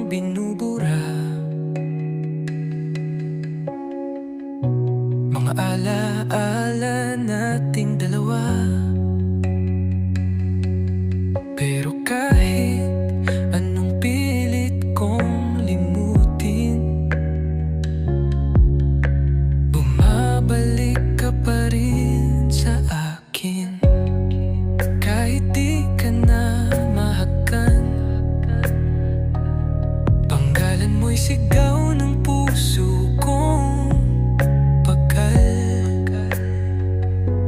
binubura. Mga alaala nating dalawa. Pero kahit anong pilit kong limutin, bumabalik ka pa rin sa akin. Kahit di ka na mahakan, panggalan mo'y sigaw ng puso kong pagkal.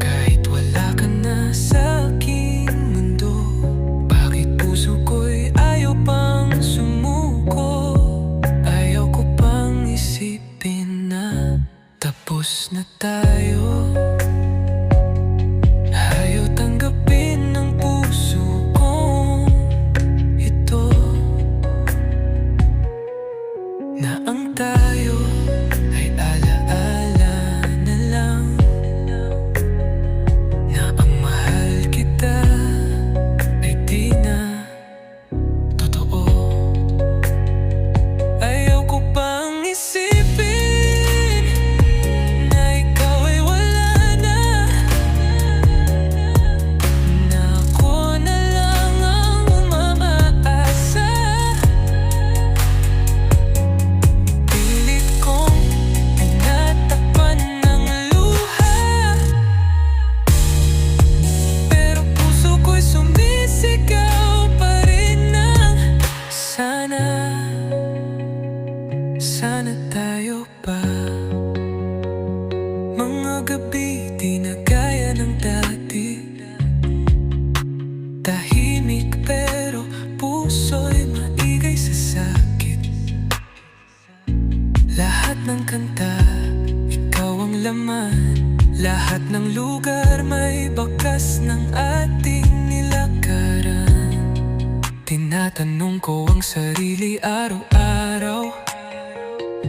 Kahit wala ka na sa aking mundo, bakit puso ko'y ayaw pang sumuko? Ayaw ko pang isipin na tapos na tayo. Ayaw tanggapin ng puso kong ito, na ang tayo ay alaala na lang, na ang mahal kita ay di na totoo. Ayaw ko pang isipin na ikaw ay wala na, na ako na lang ang umaasa. Pilit kong tinatakpan ng luha, pero puso ko'y sumisigaw pa rin ng sana. Sana tayo pa. Mga gabi di na gaya ng dati, tahimik pero puso'y maigay sa sakit. Lahat ng kanta, ikaw ang laman. Lahat ng lugar may bakas ng ating nilakaran. Tinatanong ko ang sarili araw-araw,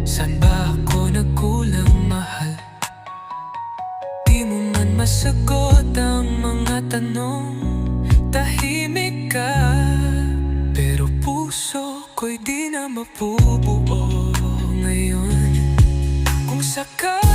saan ba ako nagkulang, mahal? Di mo man masagot ang mga tanong. Tahimik ka, pero puso ko'y di na mapubuo ngayon. Kung sakali